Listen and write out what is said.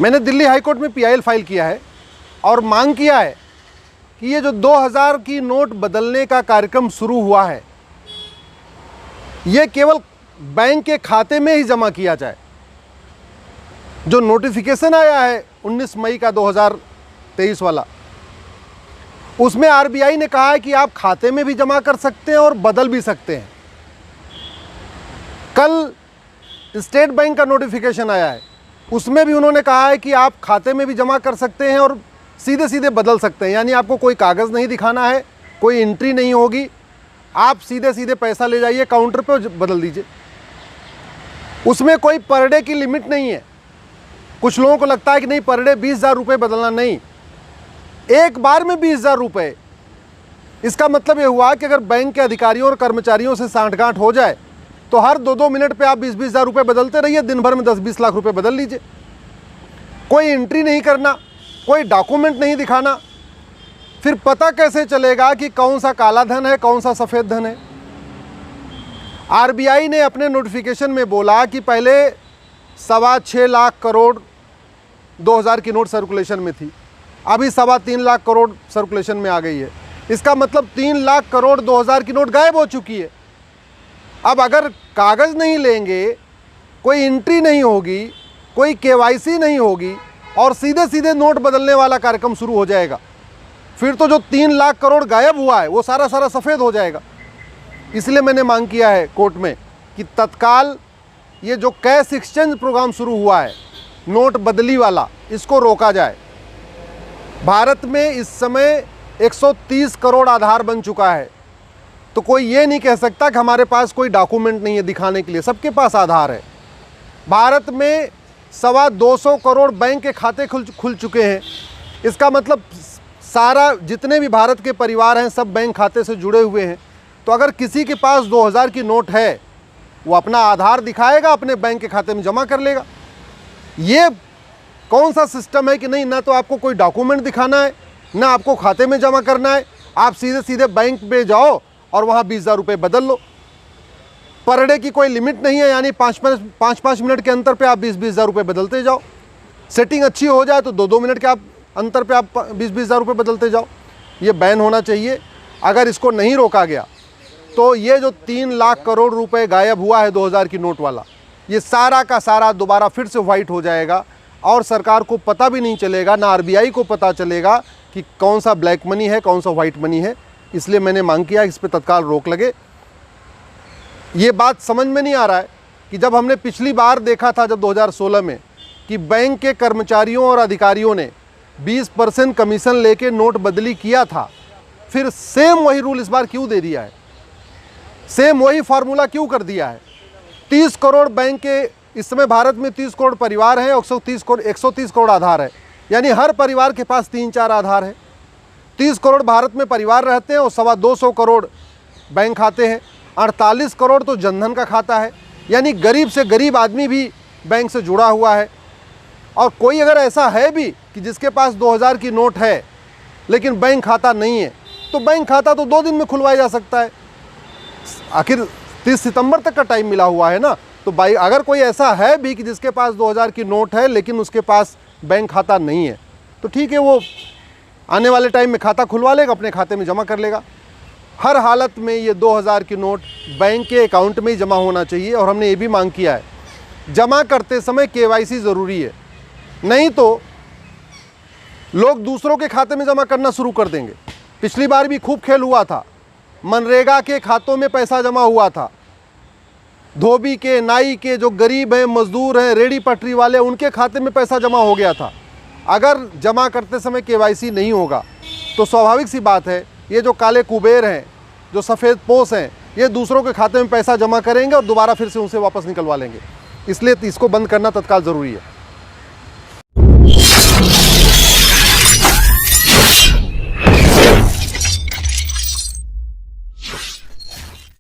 मैंने Delhi high court में PIL file किया है और मांग किया है कि ये जो 2000 की नोट बदलने का कार्यक्रम शुरू हुआ है ये केवल बैंक के खाते में ही जमा किया जाए। जो नोटिफिकेशन आया है 19 मई का 2023 वाला, उसमें RBI ने कहा है कि आप खाते में भी जमा कर सकते हैं और बदल भी सकते हैं। कल स्टेट बैंक का नोटिफिकेशन आया है, उसमें भी उन्होंने कहा है कि आप खाते में भी जमा कर सकते हैं और सीधे सीधे बदल सकते हैं। यानी आपको कोई कागज़ नहीं दिखाना है, कोई एंट्री नहीं होगी, आप सीधे सीधे पैसा ले जाइए काउंटर पे और बदल दीजिए। उसमें कोई पर डे की लिमिट नहीं है। कुछ लोगों को लगता है कि नहीं पर डे 20,000 रुपये बदलना, नहीं, एक बार में 20,000 रुपये। इसका मतलब ये हुआ कि अगर बैंक के अधिकारियों और कर्मचारियों से सांठगांठ हो जाए तो हर 2-2 मिनट पे आप 20-20 हज़ार रुपये बदलते रहिए, दिन भर में 10-20 लाख रुपए बदल लीजिए। कोई एंट्री नहीं करना, कोई डॉक्यूमेंट नहीं दिखाना, फिर पता कैसे चलेगा कि कौन सा काला धन है, कौन सा सफ़ेद धन है। RBI ने अपने नोटिफिकेशन में बोला कि पहले 6.25 लाख करोड़ 2000 की नोट सर्कुलेशन में थी, अभी 3.25 लाख करोड़ सर्कुलेशन में आ गई है। इसका मतलब 3 लाख करोड़ 2000 की नोट गायब हो चुकी है। अब अगर कागज़ नहीं लेंगे, कोई एंट्री नहीं होगी, कोई KYC नहीं होगी और सीधे सीधे नोट बदलने वाला कार्यक्रम शुरू हो जाएगा, फिर तो जो 3 लाख करोड़ गायब हुआ है वो सारा सफ़ेद हो जाएगा। इसलिए मैंने मांग किया है कोर्ट में कि तत्काल ये जो कैश एक्सचेंज प्रोग्राम शुरू हुआ है नोट बदली वाला, इसको रोका जाए। भारत में इस समय 130 करोड़ आधार बन चुका है, तो कोई ये नहीं कह सकता कि हमारे पास कोई डॉक्यूमेंट नहीं है दिखाने के लिए। सबके पास आधार है। भारत में 225 करोड़ बैंक के खाते खुल चुके हैं। इसका मतलब सारा जितने भी भारत के परिवार हैं सब बैंक खाते से जुड़े हुए हैं। तो अगर किसी के पास 2000 की नोट है, वो अपना आधार दिखाएगा, अपने बैंक के खाते में जमा कर लेगा। ये कौन सा सिस्टम है कि नहीं, ना तो आपको कोई डॉक्यूमेंट दिखाना है, ना आपको खाते में जमा करना है, आप सीधे सीधे बैंक पे जाओ और वहाँ 20,000 रुपये बदल लो। पर डे की कोई लिमिट नहीं है, यानी 5-5 मिनट के अंतर पे आप 20-20 हज़ार रुपये बदलते जाओ। सेटिंग अच्छी हो जाए तो 2-2 मिनट के आप अंतर पे आप 20-20 हज़ार रुपये बदलते जाओ। ये बैन होना चाहिए। अगर इसको नहीं रोका गया तो ये जो 3 लाख करोड़ रुपए गायब हुआ है 2000 की नोट वाला, ये सारा का सारा दोबारा फिर से वाइट हो जाएगा और सरकार को पता भी नहीं चलेगा, ना RBI को पता चलेगा कि कौन सा ब्लैक मनी है, कौन सा वाइट मनी है। इसलिए मैंने मांग किया इस पर तत्काल रोक लगे। ये बात समझ में नहीं आ रहा है कि जब हमने पिछली बार देखा था, जब 2016 में, कि बैंक के कर्मचारियों और अधिकारियों ने 20% कमीशन लेके नोट बदली किया था, फिर सेम वही रूल इस बार क्यों दे दिया है? सेम वही फार्मूला क्यों कर दिया है? 30 करोड़ बैंक के, इस समय भारत में 30 करोड़ परिवार हैं, 130 करोड़ आधार है, यानी हर परिवार के पास 3-4 आधार है। 30 करोड़ भारत में परिवार रहते हैं और 225 करोड़ बैंक खाते हैं। 48 करोड़ तो जनधन का खाता है, यानी गरीब से गरीब आदमी भी बैंक से जुड़ा हुआ है। और कोई अगर ऐसा है भी कि जिसके पास 2000 की नोट है लेकिन बैंक खाता नहीं है, तो बैंक खाता तो 2 दिन में खुलवाया जा सकता है। आखिर 30 सितंबर तक का टाइम मिला हुआ है ना। तो भाई अगर कोई ऐसा है भी कि जिसके पास 2000 की नोट है लेकिन उसके पास बैंक खाता नहीं है, तो ठीक है, वो आने वाले टाइम में खाता खुलवा लेगा, अपने खाते में जमा कर लेगा। हर हालत में ये 2000 की नोट बैंक के अकाउंट में ही जमा होना चाहिए। और हमने ये भी मांग किया है, जमा करते समय KYC ज़रूरी है, नहीं तो लोग दूसरों के खाते में जमा करना शुरू कर देंगे। पिछली बार भी खूब खेल हुआ था, मनरेगा के खातों में पैसा जमा हुआ था, धोबी के, नाई के, जो गरीब हैं, मजदूर हैं, रेडी पटरी वाले, उनके खाते में पैसा जमा हो गया था। अगर जमा करते समय KYC नहीं होगा तो स्वाभाविक सी बात है, ये जो काले कुबेर हैं, जो सफ़ेद पोस हैं, ये दूसरों के खाते में पैसा जमा करेंगे और दोबारा फिर से उनसे वापस निकलवा लेंगे। इसलिए इसको बंद करना तत्काल ज़रूरी है।